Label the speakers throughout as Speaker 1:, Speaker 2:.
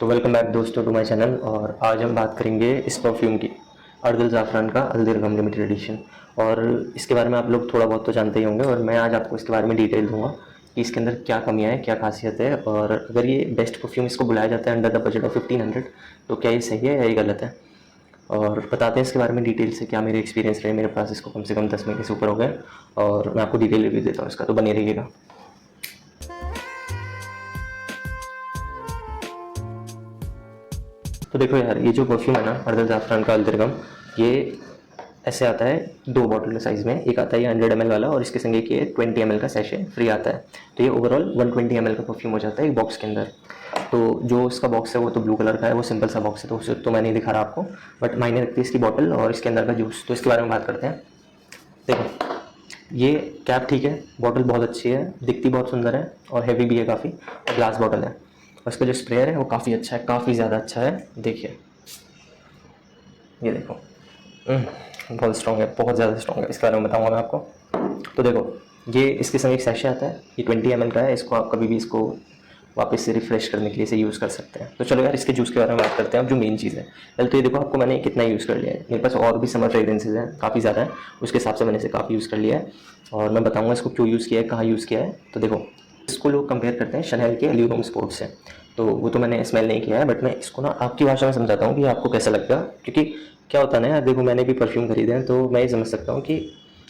Speaker 1: तो welcome back दोस्तों to my channel. और आज हम बात करेंगे इस परफ्यूम की, अर्दिल ज़ाफ़रान का अल्दिरगम लिमिटेड एडिशन। और इसके बारे में आप लोग थोड़ा बहुत तो जानते ही होंगे, और मैं आज आपको इसके बारे में डिटेल दूंगा कि इसके अंदर क्या कमियां हैं, क्या खासियत है, और अगर ये बेस्ट परफ्यूम इसको बुलाया जाता है अंडर द बजट ऑफ 1500 तो क्या ये सही है या ये गलत है। और बताते हैं इसके बारे में डिटेल से क्या मेरे एक्सपीरियंस रहे। मेरे पास इसको कम से कम 10 महीने से ऊपर हो गए और मैं आपको डिटेल रिव्यू देता हूँ इसका, तो बने रहिएगा। तो देखो यार, ये जो परफ्यूम है ना अर्दिल ज़ाफ़रान का अल्दिरगम, ये ऐसे आता है 2 बॉटल के साइज़ में। एक आता है ये 100 ml वाला, और इसके संग एक ये 20 ml का सैशे फ्री आता है। तो ये ओवरऑल 120 ml का परफ्यूम हो जाता है एक बॉक्स के अंदर। तो जो इसका बॉक्स है वो तो ब्लू कलर का है, वो सिंपल सा बॉक्स है, तो उसे तो मैं नहीं दिखा रहा आपको, बट मायने रखती है इसकी बॉटल और इसके अंदर का जूस। तो इसके बारे में बात करते हैं। देखो, ये कैप ठीक है, बॉटल बहुत अच्छी है, दिखती बहुत सुंदर है और हैवी भी है काफ़ी, और ग्लास बॉटल है। और इसका जो स्प्रेयर है वो काफ़ी अच्छा है, काफ़ी ज़्यादा अच्छा है। देखिए, ये देखो, बहुत स्ट्रॉन्ग है, बहुत ज़्यादा स्ट्रॉन्ग है। इसके बारे में बताऊंगा मैं आपको। तो देखो, ये इसके संग एक सैशे आता है, ये 20 ml का है। इसको आप कभी भी इसको वापस से रिफ़्रेश करने के लिए इसे यूज़ कर सकते हैं। तो चलो यार, इसके जूस के बारे में बात करते हैं अब, जो मेन चीज़ है। पहले तो ये देखो, आपको मैंने कितना यूज़ कर लिया है। मेरे पास और भी समर फ्रेग्रेंसेज हैं, काफ़ी ज़्यादा है, उसके हिसाब से मैंने इसे काफ़ी यूज़ कर लिया है। और मैं बताऊँगा इसको क्यों यूज़ किया है, कहाँ यूज़ किया है। तो देखो, इसको लोग कंपेयर करते हैं शनेल के एल्यूरोम स्पोर्ट्स से, तो वो तो मैंने स्मेल नहीं किया है, बट मैं इसको ना आपकी भाषा में समझाता हूँ कि आपको कैसा लगेगा। क्योंकि क्या होता है ना यार, देखो मैंने भी परफ्यूम खरीदे हैं, तो मैं ये समझ सकता हूँ कि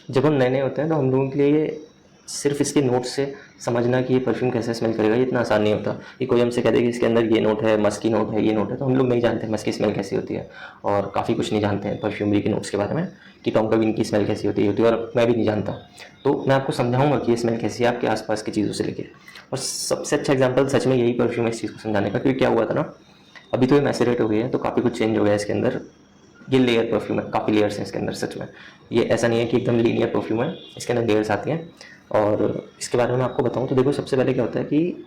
Speaker 1: जब हम नए नए होते हैं तो हम लोगों के लिए ये सिर्फ इसके नोट से समझना कि ये परफ्यूम कैसे स्मेल करेगा, ये इतना आसान नहीं होता। कि कोई हमसे कह दे कि इसके अंदर ये नोट है, मस्की नोट है, ये नोट है, तो हम लोग नहीं जानते मस्क की स्मेल कैसी होती है, और काफ़ी कुछ नहीं जानते हैं परफ्यूमरी के नोट्स के बारे में कि टॉम कवीन की स्मेल कैसी होती है, और मैं भी नहीं जानता। तो मैं आपको समझाऊंगा कि ये स्मेल कैसी है आपके आसपास की चीज़ों से लेके। और सबसे अच्छा एग्जाम्पल सच में यही परफ्यूम है इस चीज़ को समझाने का। क्योंकि क्या हुआ था ना, अभी तो ये मैसेरेट हो गई है, तो काफ़ी कुछ चेंज हो गया है इसके अंदर। ये लेयर परफ्यूम है, काफ़ी लेयर्स हैं इसके अंदर सच में। ये ऐसा नहीं है कि एकदम लीनियर परफ्यूम है, इसके अंदर लेयर्स आती हैं। और इसके बारे में आपको बताऊं तो देखो, सबसे पहले क्या होता है कि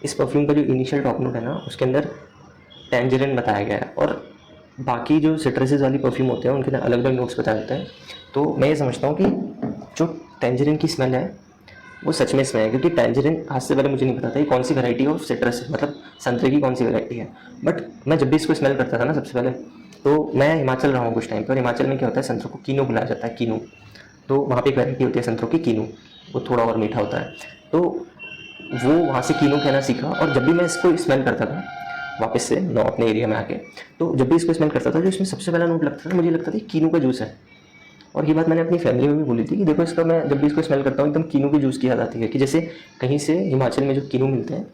Speaker 1: इस परफ्यूम का जो इनिशियल टॉप नोट है ना, उसके अंदर टैंजरिन बताया गया है, और बाकी जो सिट्रसेस वाली परफ्यूम होते हैं उनके अंदर अलग अलग नोट्स बताए होते हैं। तो मैं ये समझता हूँ कि जो टैंजरिन की स्मेल है वो सच में इसमें है। क्योंकि टैंजरिन आज से पहले मुझे नहीं पता था कि कौन सी वैरायटी ऑफ सिट्रस है, मतलब संतरे की कौन सी वैरायटी है। बट मैं जब भी इसको स्मेल करता था ना, सबसे पहले तो मैं हिमाचल रहा हूँ कुछ टाइम पर, हिमाचल में क्या होता है, संतरों को कीनू बुलाया जाता है, कीनू। तो वहाँ पे एक वैरायटी होती है संतरों की, कीनू, वो थोड़ा और मीठा होता है। तो वो वहाँ से कीनू कहना सीखा, और जब भी मैं इसको स्मेल करता था वापस से नौ अपने एरिया में आके, तो जब भी इसको स्मेल करता था, जो इसमें सबसे पहला नोट लगता था, मुझे लगता था कीनू का जूस है। और ये बात मैंने अपनी फैमिली में भी बोली थी कि देखो, इसका मैं जब भी इसको स्मेल करता हूँ एकदम कीनू के जूस की याद आती है, कि जैसे कहीं से हिमाचल में जो कीनू मिलते हैं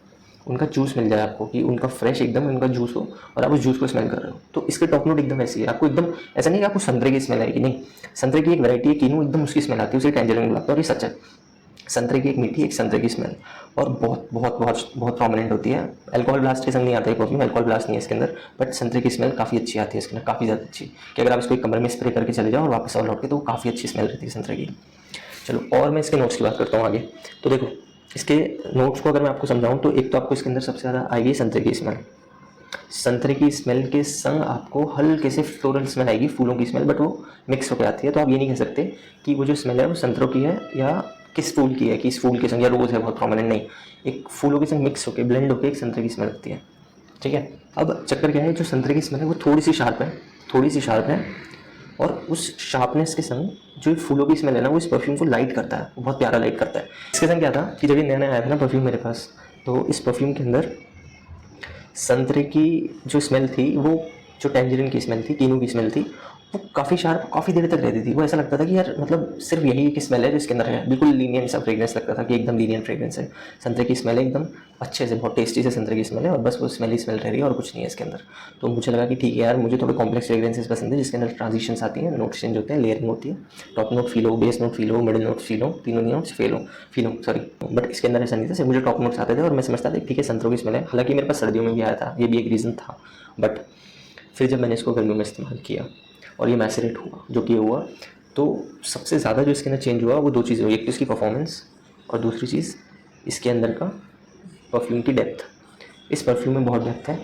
Speaker 1: उनका जूस मिल जाए आपको, कि उनका फ्रेश एकदम उनका जूस हो और आप उस जूस को स्मेल कर रहे हो। तो इसके टॉप नोट एकदम ऐसी है, आपको एकदम ऐसा नहीं कि आपको संतरे की स्मेल आएगी, नहीं, संतरे की एक वैरायटी है कीनू, एकदम उसकी स्मेल आती है, उसे टैंजरिन बुलाते हैं। और ये सच है, संतरे की एक मीठी, एक संतरे की स्मेल, और बहुत बहुत बहुत बहुत प्रोमिनेंट होती है। अल्कोहल ब्लास्ट के संग नहीं आता है परफ्यूम, अल्कोहल ब्लास्ट नहीं है इसके अंदर, बट संतरे की स्मेल काफ़ी अच्छी आती है इसके अंदर, काफ़ी ज़्यादा अच्छी, कि अगर आप इसको एक कमरे में स्प्रे करके चले जाओ और वापस और लौट के, तो काफ़ी अच्छी स्मेल रहती है संतरे की। चलो, और मैं इसके नोट्स की बात करता हूँ आगे। तो देखो, इसके नोट्स को अगर मैं आपको समझाऊँ तो एक तो आपको इसके अंदर सबसे ज़्यादा आएगी संतरे की स्मेल। संतरे की स्मेल के संग आपको हल्के से फ्लोरल स्मेल आएगी, फूलों की स्मेल, बट वो मिक्स होकर आती है। तो आप ये नहीं कह सकते कि वो जो स्मेल है वो संतरों की है या किस फूल की है, कि इस फूल के संग या रोज़ है बहुत प्रोमिनेंट, नहीं, एक फूलों के संग मिक्स होकर ब्लेंड होकर एक संतरे की स्मेल लगती है। ठीक है, अब चक्कर क्या है, जो संतरे की स्मेल है वो थोड़ी सी शार्प है, थोड़ी सी शार्प है, और उस शार्पनेस के संग जो फूलों की स्मेल है ना, वो इस परफ्यूम को लाइट करता है, बहुत प्यारा लाइट करता है। इसके संग क्या था कि जब ये नया नया आया था ना परफ्यूम मेरे पास, तो इस परफ्यूम के अंदर संतरे की जो स्मेल थी, वो जो टैंजरिन की स्मेल थी, कीनू की स्मेल थी, वो काफ़ी शार्प, काफ़ी देर तक रहती थी। वो ऐसा लगता था कि यार मतलब सिर्फ यही की स्मेल है जो इसके अंदर है, बिल्कुल लीनियंट सा फ्रेग्रेंस लगता था कि एकदम लीनियंट फ्रेग्रेंस है, संतरे की स्मेल है एकदम अच्छे से, बहुत टेस्टी से संतरे की स्मेल है, और बस वो स्मेल ही स्मेल रह रही है और कुछ नहीं है इसके अंदर। तो मुझे लगा कि ठीक है यार, मुझे थोड़े कॉम्प्लेक्स फ्रेग्रेंसेस पसंद है जिसके अंदर ट्रांजिशंस आती हैं, नोट चेंज होते हैं, लेयरिंग होती है, टॉप नोट फील हो, बेस नोट फील हो, मिडिल नोट फील हो, तीनों नोट्स फील हो, सॉरी। बट इसके अंदर ऐसा नहीं था, सिर्फ मुझे टॉप नोट्स आते थे और मैं समझता था ठीक है संतरों की स्मेल है। हालांकि मेरे पास सर्दियों में भी आया था, ये भी एक रीज़न था। बट फिर जब मैंने इसको गर्मियों में इस्तेमाल किया और ये मैसेरेट हुआ जो कि हुआ, तो सबसे ज़्यादा जो इसके अंदर चेंज हुआ वो दो चीज़ें हुई, एक तो इसकी परफॉर्मेंस, और दूसरी चीज़ इसके अंदर का परफ्यूम की डेप्थ। इस परफ्यूम में बहुत डेप्थ है,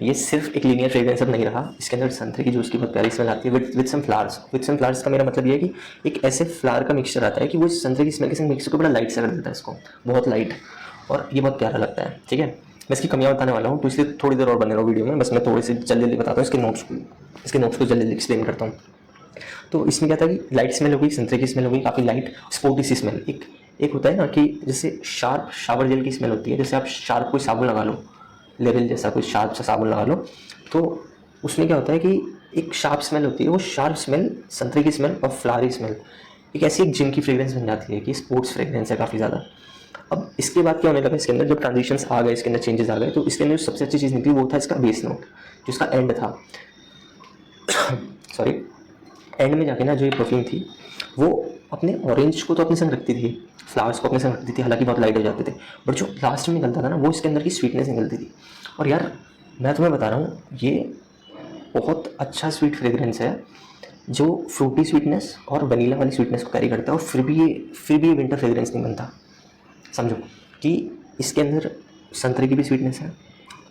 Speaker 1: ये सिर्फ एक लीनियर फ्रेग्रेंस अब नहीं रहा, इसके अंदर संतरे की जो उसकी बहुत प्यारी स्मेल आती है with some flowers. With some flowers का मेरा मतलब ये है कि एक ऐसे फ्लावर का मिक्सचर आता है कि वो संतरे की स्मेल के संग मिक्स होकर बड़ा लाइट सा कर देता है इसको, बहुत लाइट, और ये बहुत प्यारा लगता है। ठीक है, मैं इसकी कमियां बताने वाला हूँ, तो इसलिए थोड़ी देर और बने रहो वीडियो में। बस मैं थोड़ी सी जल्दी जल्दी बताता हूँ इसके नोट्स को जल्दी जल्दी एक्सप्लेन करता हूँ। तो इसमें क्या था कि लाइट स्मेल हो गई, संतरे की स्मेल हो गई, काफ़ी लाइट स्पोर्टी सी स्मेल। एक होता है ना कि जैसे शार्प शावर जेल की स्मेल होती है, जैसे आप शार्प कोई साबुन लगा लो, लेवल जैसा कोई शार्प सा साबुन लगा लो, तो उसमें क्या होता है कि एक शार्प स्मेल होती है, वो शार्प स्मेल, संतरे की स्मेल और फ्लावरी स्मेल एक ऐसी एक जिम की फ्रेग्रेंस बन जाती है कि स्पोर्ट्स फ्रेग्रेंस है काफ़ी ज़्यादा। अब इसके बाद क्या होने लगा, इसके अंदर जब ट्रांजिशंस आ गए, इसके अंदर चेंजेस आ गए, तो इसके अंदर सबसे अच्छी चीज़ निकली वो था इसका बेस नोट, जो इसका एंड था। सॉरी, एंड में जाके ना जो ये परफ्यूम थी वो अपने ऑरेंज को तो अपने संग रखती थी, फ्लावर्स को अपने संग रखती थी, हालांकि बहुत लाइट हो जाते थे, बट जो लास्ट में निकलता था ना वो इसके अंदर की स्वीटनेस निकलती थी। और यार मैं तुम्हें बता रहा हूँ, ये बहुत अच्छा स्वीट फ्रेग्रेंस है जो फ्रूटी स्वीटनेस और वनीला वाली स्वीटनेस को कैरी करता है, और फिर भी ये विंटर फ्रेग्रेंस नहीं बनता। समझो कि इसके अंदर संतरे की भी स्वीटनेस है,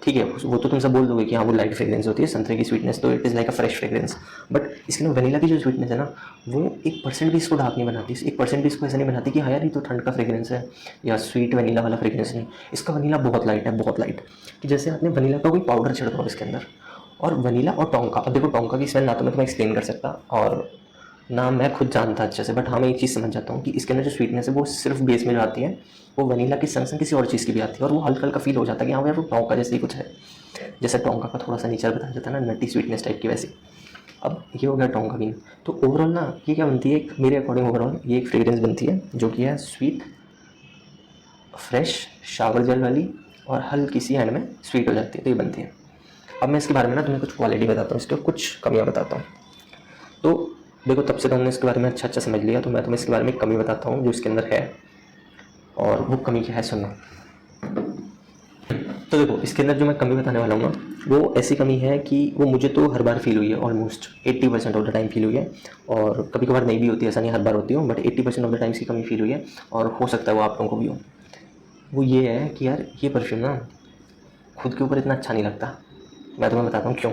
Speaker 1: ठीक है, वो तो तुम सब बोल दोगे कि हाँ वो लाइट फ्रेग्रेंस होती है संतरे की स्वीटनेस, तो it is like a fresh fragrance, but इसके अंदर वनीला की जो स्वीटनेस है ना, वो 1% भी इसको डार्क नहीं बनाती, 1% भी इसको ऐसा नहीं बनाती कि हाँ यार ये तो ठंड का फ्रेग्रेंस है या स्वीट वनीला वाला फ्रेग्रेंस नहीं। इसका वनीला बहुत लाइट है, बहुत लाइट, कि जैसे आपने वनीला का कोई पाउडर छिड़का हो इसके अंदर। और वनीला और टोंका, अब देखो टोंका की स्मेल ना तो मैं तुम्हें एक्सप्लेन कर सकता और ना मैं खुद जानता अच्छे से, बट हाँ मैं एक चीज़ समझ जाता हूँ कि इसके अंदर जो स्वीटनेस है वो सिर्फ बेस में जो आती है वो वनीला की संग संग किसी और चीज़ की भी आती है, और वो हल्का हल्का फील हो जाता है कि हाँ यार वो टोंका जैसे ही कुछ है, जैसे टोंका का थोड़ा सा नेचर बताया जाता है ना, नटी स्वीटनेस टाइप की वैसी। अब ये हो गया टोंका बीन। तो ओवरऑल ना ये क्या बनती है, एक मेरे अकॉर्डिंग ओवरऑल ये एक फ्रेग्रेंस बनती है जो कि है स्वीट, फ्रेश, शावर जेल वाली, और हल्की सी एंड में स्वीट हो जाती है, तो ये बनती है। अब मैं इसके बारे में ना तुम्हें कुछ क्वालिटी बताता हूँ, इसके कुछ कमियाँ बताता हूँ। तो देखो तब से तो हमने इसके बारे में अच्छा अच्छा समझ लिया, तो मैं तुम्हें इसके बारे में एक कमी बताता हूँ जो इसके अंदर है, और वो कमी क्या है सुनना। तो देखो इसके अंदर जो मैं कमी बताने वाला हूँ ना, वो ऐसी कमी है कि वो मुझे तो हर बार फील हुई है, almost 80% of the time feel हुई है, और कभी कभार नहीं भी होती, ऐसा नहीं हर बार होती हो, बट 80% ऑफ द टाइम्स की कमी फील हुई है, और हो सकता है वो आप लोगों को भी हो। वो ये है कि यार ये परफ्यूम ना खुद के ऊपर इतना अच्छा नहीं लगता। मैं तुम्हें बताता हूँ क्यों।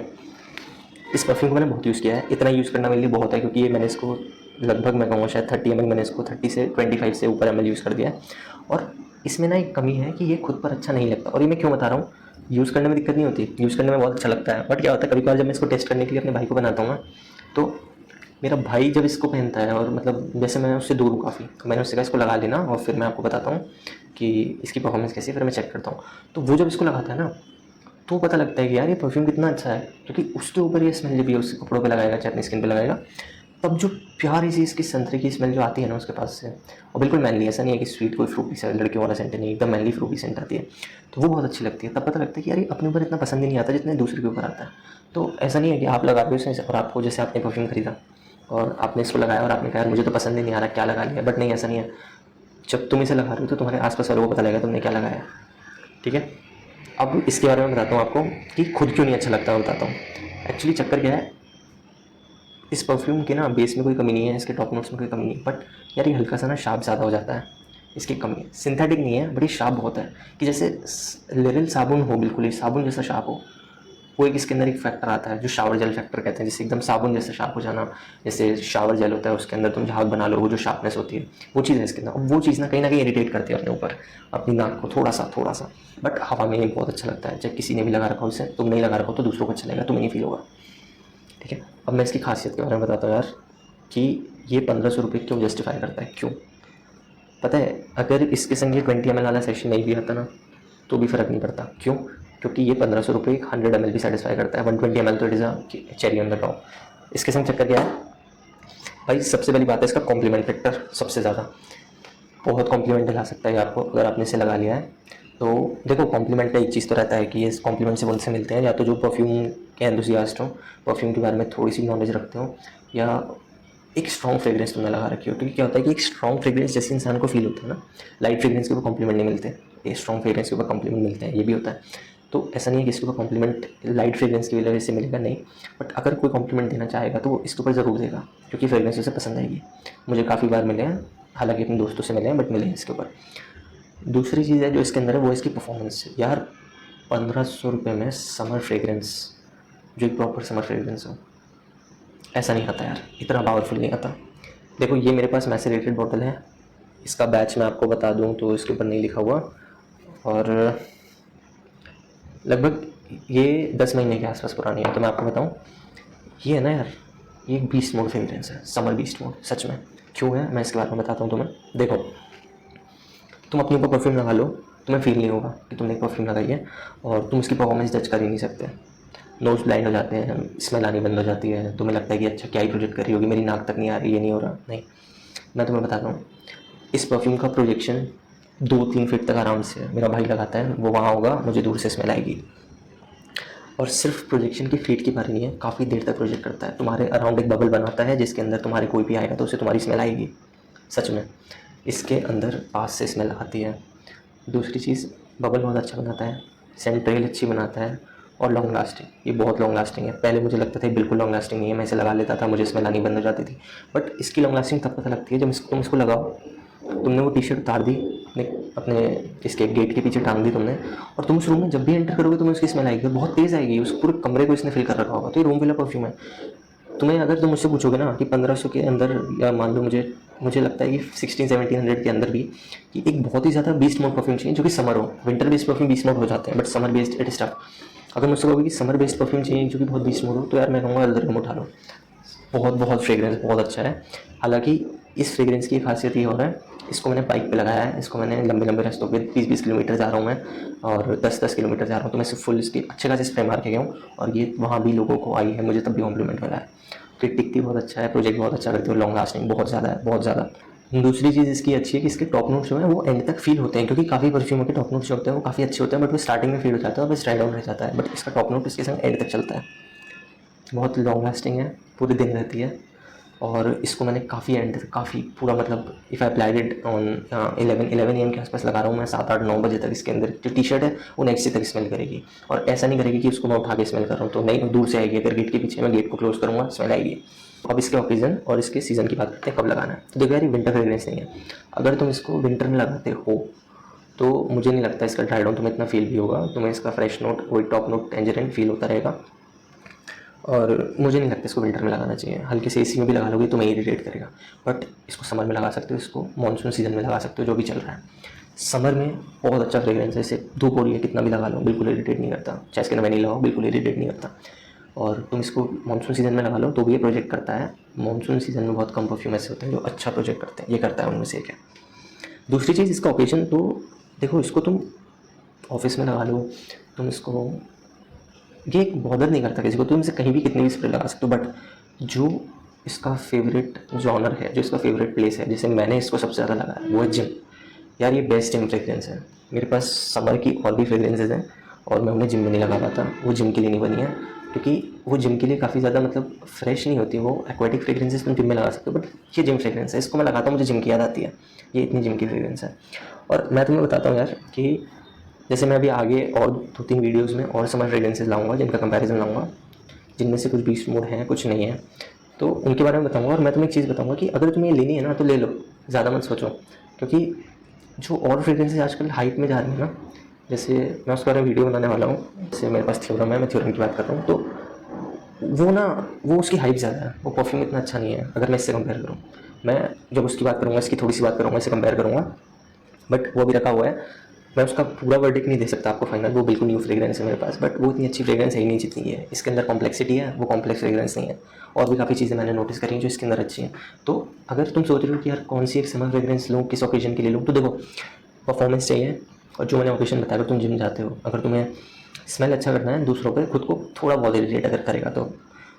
Speaker 1: इस परफ्यूम को मैंने बहुत यूज़ किया है, इतना यूज़ करना मेरे लिए बहुत है, क्योंकि ये मैंने इसको लगभग मैं कहूँगा शायद 30 ml, मैंने इसको 30 से 25 से ऊपर ml यूज़ कर दिया है। और इसमें ना एक कमी है कि ये खुद पर अच्छा नहीं लगता, और ये मैं क्यों बता रहा हूँ। यूज़ करने में दिक्कत नहीं होती, यूज़ करने में बहुत अच्छा लगता है, बट क्या होता है कभी कभार जब मैं इसको टेस्ट करने के लिए अपने भाई को बनाता हूँ ना, तो मेरा भाई जब इसको पहनता है, और मतलब जैसे मैं उससे दूर हूँ काफ़ी, तो मैंने उससे कहा इसको लगा लेना और फिर मैं आपको बताता हूँ कि इसकी परफॉर्मेंस कैसी है, फिर मैं चेक करता हूँ। तो वो जब इसको लगाता है ना, तो पता लगता है कि यार ये परफ्यूम कितना अच्छा है, क्योंकि उसके ऊपर ये स्मेल जब भी उसके कपड़ों पे लगाएगा चाहे अपनी स्किन पे लगाएगा, तब जो प्यारी सी इसकी संतरे की स्मेल जो आती है ना उसके पास से, और बिल्कुल मैनली, ऐसा नहीं है कि स्वीट कोई फ्रूटी से लड़कियों वाला सेंट नहीं, एकदम मैनली फ्रूटी सेंट आती है, तो वो बहुत अच्छी लगती है। तब पता लगता है कि यार ये अपने ऊपर इतना पसंद ही नहीं आता जितने दूसरे के ऊपर आता है। तो ऐसा नहीं है कि आप लगा रहे हो इसे और आपको, जैसे आपने परफ्यूम खरीदा और आपने इसको लगाया और आपने कहा यार मुझे तो पसंद ही नहीं आ रहा, क्या लगा लिया, बट नहीं ऐसा नहीं है। जब तुम इसे लगा रहे हो तो तुम्हारे आसपास वालों को पता लगेगा तुमने क्या लगाया, ठीक है। अब इसके बारे में बताता हूँ आपको कि खुद क्यों नहीं अच्छा लगता, मैं बताता हूँ। एक्चुअली चक्कर क्या है, इस परफ्यूम के ना बेस में कोई कमी नहीं है, इसके टॉप नोट्स में कोई कमी नहीं है, बट यार ये हल्का सा ना शार्प ज़्यादा हो जाता है, इसकी कमी है। सिंथेटिक नहीं है बट ये शार्प बहुत है, कि जैसे लिरिल साबुन हो, बिल्कुल ही साबुन जैसा शार्प हो। वो एक इसके अंदर एक फैक्टर आता है जो शावर जेल फैक्टर कहते हैं, जिससे एकदम साबुन जैसे शार्प हो जाना। जैसे शावर जेल होता है उसके अंदर तुम झाग बना लो, वो जो शार्पनेस होती है वो चीज़ है इसके अंदर। अब वो चीज़ ना कहीं इरिटेट करती है अपने ऊपर, अपनी नाक को थोड़ा सा, बट हवा में बहुत अच्छा लगता है। चाहे किसी ने भी लगा रखा हो उसे, तुम नहीं लगा रखा हो तो दूसरों को अच्छा लगेगा, तुम्हें नहीं फील होगा, ठीक है। अब मैं इसकी खासियत के बारे में बताता हूँ यार, कि ये 1500 रुपये क्यों जस्टिफाई करता है, क्यों पता है। अगर इसके संग ये 20 ml वाला सेशन नहीं भी आता ना तो भी फ़र्क नहीं पड़ता, क्यों, क्योंकि ये 1500 रुपये 100 ml भी सेटिस्फाई करता है। 120 ml तो it is a cherry on the top. इसके संग चक्कर क्या है भाई, सबसे पहली बात है इसका कॉम्प्लीमेंट फैक्टर सबसे ज़्यादा, बहुत कॉम्प्लीमेंट दिला सकता है आपको अगर आपने इसे लगा लिया है तो। देखो कॉम्प्लीमेंट का एक चीज़ तो रहता है कि ये कॉम्प्लीमेंट से उनसे मिलते हैं, या तो जो परफ्यूम के एंथुसियास्ट हो, परफ्यूम के बारे में थोड़ी सी नॉलेज रखते हो, या एक स्ट्रॉन्ग फ्रेग्रेंस तुमने लगा रखी हो। क्योंकि क्या होता है कि एक स्ट्रॉन्ग फ्रेग्रेंस जैसे इंसान को फील होता है ना, लाइट फ्रेग्रेंस के ऊपर कॉम्प्लीमेंट नहीं मिलते, ये स्ट्रॉन्ग फ्रेग्रेंस के ऊपर कॉम्प्लीमेंट मिलते हैं, ये भी होता है। तो ऐसा नहीं है कि इसके ऊपर कॉम्प्लीमेंट लाइट फ्रेग्रेंस की वजह से मिलेगा, नहीं, बट अगर कोई कॉम्प्लीमेंट देना चाहेगा तो वो इसके ऊपर ज़रूर देगा, क्योंकि फ्रेग्रेंस उसे पसंद आएगी। मुझे काफ़ी बार मिले हैं, हालांकि अपने दोस्तों से मिले हैं, बट मिले हैं इसके ऊपर। दूसरी चीज़ है जो इसके अंदर है वो इसकी परफॉर्मेंस यार। 1500 रुपये में समर फ्रेग्रेंस, जो एक प्रॉपर समर फ्रेग्रेंस हो, ऐसा नहीं आता यार, इतना पावरफुल नहीं आता। देखो ये मेरे पास मैसेरेटेड बॉटल है, इसका बैच मैं आपको बता दूं तो इसके ऊपर नहीं लिखा हुआ, और लगभग ये 10 महीने के आसपास पुरानी है। तो मैं आपको बताऊँ, ये है ना यार, ये एक बीस्ट मोड फ्रेगरेंस है, समर बीस्ट मोड। सच में क्यों है मैं इसके बारे में बताता हूँ तुम्हें। देखो, तुम अपने ऊपर परफ्यूम लगा लो, तुम्हें फील नहीं होगा कि तुमने एक परफ्यूम लगाई है, और तुम उसकी परफॉर्मेंस जज कर ही नहीं सकते। नोज ब्लाइंड हो जाते हैं, स्मेल आनी बंद हो जाती है, तुम्हें लगता है कि अच्छा क्या ही प्रोजेक्ट कर रही होगी, मेरी नाक तक नहीं आ रही, ये नहीं हो रहा। नहीं, मैं तुम्हें बताता हूँ, इस परफ्यूम का प्रोजेक्शन 2-3 फीट तक आराम से है। मेरा भाई लगाता है, वो वहाँ होगा, मुझे दूर से स्मेल आएगी। और सिर्फ प्रोजेक्शन की फीट की बारी नहीं है, काफ़ी देर तक प्रोजेक्ट करता है, तुम्हारे अराउंड एक बबल बनाता है जिसके अंदर तुम्हारे कोई भी आएगा तो उसे तुम्हारी स्मेल आएगी। सच में इसके अंदर पास से स्मेल आती है। दूसरी चीज़, बबल बहुत अच्छा बनाता है, सेंट ट्रेल अच्छी बनाता है, और लॉन्ग लास्टिंग, ये बहुत लॉन्ग लास्टिंग है। पहले मुझे लगता था बिल्कुल लॉन्ग लास्टिंग नहीं है, मैं इसे लगा लेता था, मुझे स्मेल आनी बंद हो जाती थी। बट इसकी लॉन्ग लास्टिंग तब पता लगती है जब तुम इसको लगाओ, तुमने वो टी शर्ट उतार दी, अपने इसके गेट के पीछे टांग दी तुमने, और तुम उस रूम में जब भी एंटर करोगे तुम्हें उसकी स्मेल आएगी, बहुत तेज़ आएगी, उस पूरे कमरे को इसने फिल कर रखा होगा। तो ये रूम वाला परफ्यूम है। तुम्हें अगर तुम मुझसे पूछोगे ना कि 1500 के अंदर, या मान लो मुझे लगता है कि 1600-1700 के अंदर भी, कि एक बहुत ही ज़्यादा बीस्ट मोड परफ्यूम चाहिए जो कि समर हो। Winter based perfume beast mode हो जाते हैं, but summer based it is tough. अगर मुझसे कहोगे कि समर बेस्ड परफ्यूम चाहिए जो कि बहुत बीस्ट मोड हो, तो यार मैं कहूँगा अल्दरगम उठा लो। बहुत फ्रेग्रेंस बहुत अच्छा है। हालांकि इस फ्रेग्रेंस की खासियत ये हो रहा है, इसको मैंने बाइक पे लगाया है, इसको मैंने लंबे रास्तों पे 20-20 किलोमीटर जा रहा हूँ मैं, और 10-10 किलोमीटर जा रहा हूँ, तो मैं सिर्फ फुल इसकी अच्छे खासे स्प्रे मार के गया हूँ, और ये वहाँ भी लोगों को आई है, मुझे तब भी कॉम्प्लीमेंट मिला है। तो ये टिकती बहुत अच्छा है, प्रोजेक्ट बहुत अच्छा करती है, लॉन्ग लास्टिंग बहुत ज़्यादा है, बहुत ज़्यादा। दूसरी चीज़ इसकी अच्छी है कि इसके टॉप नोट्स जो है वो एंड तक फील होते हैं, क्योंकि काफ़ी परफ्यूमों के टॉप नोट्स जो होते हैं वो काफ़ी अच्छे होते हैं, बट वो स्टार्टिंग में फील हो जाता है और फिर स्टैंड आउट रह जाता है। बट इसका टॉप नोट इसके संग एंड तक चलता है, बहुत लॉन्ग लास्टिंग है, पूरे दिन रहती है। और इसको मैंने काफ़ी एंड तक, काफ़ी पूरा, मतलब if I applied it on 11 AM के आसपास लगा रहा हूँ मैं, 7-8-9 बजे तक इसके अंदर जो टी शर्ट है वो नेक्स्ट डे तक स्मेल करेगी। और ऐसा नहीं करेगी कि उसको मैं उठा के स्मेल कर रहा हूँ, तो नहीं, दूर से आएगी। अगर गेट के पीछे मैं गेट को क्लोज करूँगा, स्मेल आएगी। अब इसके ओकेजन और इसके सीज़न की बात करते हैं, कब लगाना है। तो देखो यार, ये विंटर फ्रेग्रेंस नहीं है। अगर तुम इसको विंटर में लगाते हो तो मुझे नहीं लगता इसका ड्राई डाउन तुम्हें इतना फील भी होगा। तुम्हें इसका फ्रेश नोट, वही टॉप नोट टेंजरिन फील होता रहेगा, और मुझे नहीं लगता इसको विंटर में लगाना चाहिए। हल्के से एसी में भी लगा लोगे तो मैं इरिटेट करेगा, बट इसको समर में लगा सकते हो, इसको मानसून सीजन में लगा सकते हो, जो भी चल रहा है। समर में बहुत अच्छा फ्रेग्रेंस है, इसे धूप हो रही है कितना भी लगा लो, बिल्कुल इरिटेट नहीं करता। चाहे इसके नवे नहीं लगाओ, बिल्कुल इरिटेट नहीं करता। और तुम इसको मानसून सीजन में लगा लो तो भी ये प्रोजेक्ट करता है। मानसून सीजन में बहुत कम परफ्यूम ऐसे होते हैं जो अच्छा प्रोजेक्ट करते हैं, ये करता है उनमें से एक है। दूसरी चीज़, इसका ओकेजन, तो देखो इसको तुम ऑफिस में लगा लो, तुम इसको, ये बॉदर नहीं करता किसी को, तुम इसे कहीं भी कितने भी स्प्रे लगा सकते हो। बट जो इसका फेवरेट जॉनर है, जो इसका फेवरेट प्लेस है, जैसे मैंने इसको सबसे ज़्यादा लगाया, वो है जिम। यार ये बेस्ट जिम फ्रेग्रेंस है। मेरे पास समर की और भी फ्रेग्रेंसेज हैं, और मैं उन्हें जिम में नहीं लगा पाता, वो जिम के लिए नहीं बनी है, क्योंकि वो जिम के लिए काफ़ी ज़्यादा, मतलब फ्रेश नहीं होती। वो एक्वाटिक फ्रेग्रेंसेस तुम जिम में लगा सकते हो, बट ये जिम फ्रेग्रेंस है, इसको मैं लगाता हूँ, मुझे जिम की याद आती है। ये इतनी जिम की फ्रेग्रेंस है। और मैं तुम्हें बताता हूँ यार कि जैसे मैं अभी आगे और 2-3 वीडियोज़ में और समर फ्रेग्रेंसेस लाऊंगा, जिनका कंपैरिजन लाऊंगा, जिनमें से कुछ बीस्ट मोड हैं, कुछ नहीं है, तो उनके बारे में बताऊंगा। और मैं तुम्हें एक चीज़ बताऊंगा कि अगर तुम्हें लेनी है ना तो ले लो, ज़्यादा मत सोचो, क्योंकि जो और फ्रेग्रेंसेज आजकल हाइप में जा रही है ना, जैसे मैं उसके बारे में वीडियो बनाने वाला हूँ, जैसे मेरे पास थ्योरम है, मैं थ्योरम की बात कर रहा हूँ, तो वो उसकी हाइप ज़्यादा है, वो परफ्यूम इतना अच्छा नहीं है अगर मैं इससे कंपेयर करूँ। मैं जब उसकी बात करूँगा, इसकी थोड़ी सी बात करूँगा, इससे कंपेयर करूँगा, बट वो भी रखा हुआ है। मैं उसका पूरा वर्डिक्ट नहीं दे सकता आपको फाइनल, वो बिल्कुल न्यू फ्रेग्रेंस है मेरे पास, बट वो इतनी अच्छी फ्रेग्रेंस है ही नहीं जितनी है। इसके अंदर कॉम्प्लेक्सिटी है, वो कॉम्प्लेक्स फ्रेग्रेंस नहीं है। और भी काफ़ी चीज़ें मैंने नोटिस करी हैं जो इसके अंदर अच्छी हैं। तो अगर तुम सोच रहे हो कि यार कौन सी एक समर फ्रेग्रेंस लूँ, किस ओकेजन के लिए लूँ, तो देखो परफॉर्मेंस चाहिए, और जो मैंने ओकेजन बताया, अगर तुम जिम जाते हो, अगर तुम्हें स्मेल अच्छा करना है दूसरों पे, खुद को थोड़ा बहुत इरिटेट अगर करेगा, तो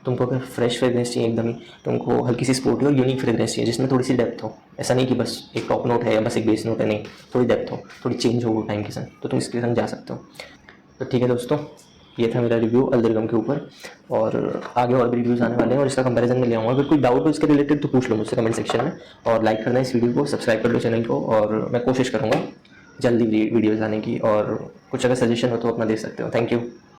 Speaker 1: तुमको अगर फ्रेश फ्रेग्रेंस चाहिए एकदम ही, तुमको हल्की सी स्पोर्टी और यूनिक फ्रेग्रेंस चाहिए जिसमें थोड़ी सी डेप्थ हो। ऐसा नहीं कि बस एक टॉप नोट है या बस एक बेस नोट है, नहीं, थोड़ी डेप्थ हो, थोड़ी चेंज हो वो टाइम के संग, तो तुम इसके संग जा सकते हो। तो ठीक है दोस्तों, ये था मेरा रिव्यू अल्दरगम के ऊपर, और आगे और भी रिव्यूज़ आने वाले हैं और इसका कंपैरिजन में ले आऊँगा। अगर कोई डाउट हो इसके रिलेटेड तो पूछ लो मुझसे कमेंट सेक्शन में, और लाइक करना इस वीडियो को, सब्सक्राइब कर लो चैनल को, और मैं कोशिश करूँगा जल्दी वीडियोज़ आने की, और कुछ अगर सजेशन हो तो अपना दे सकते हो। Thank you.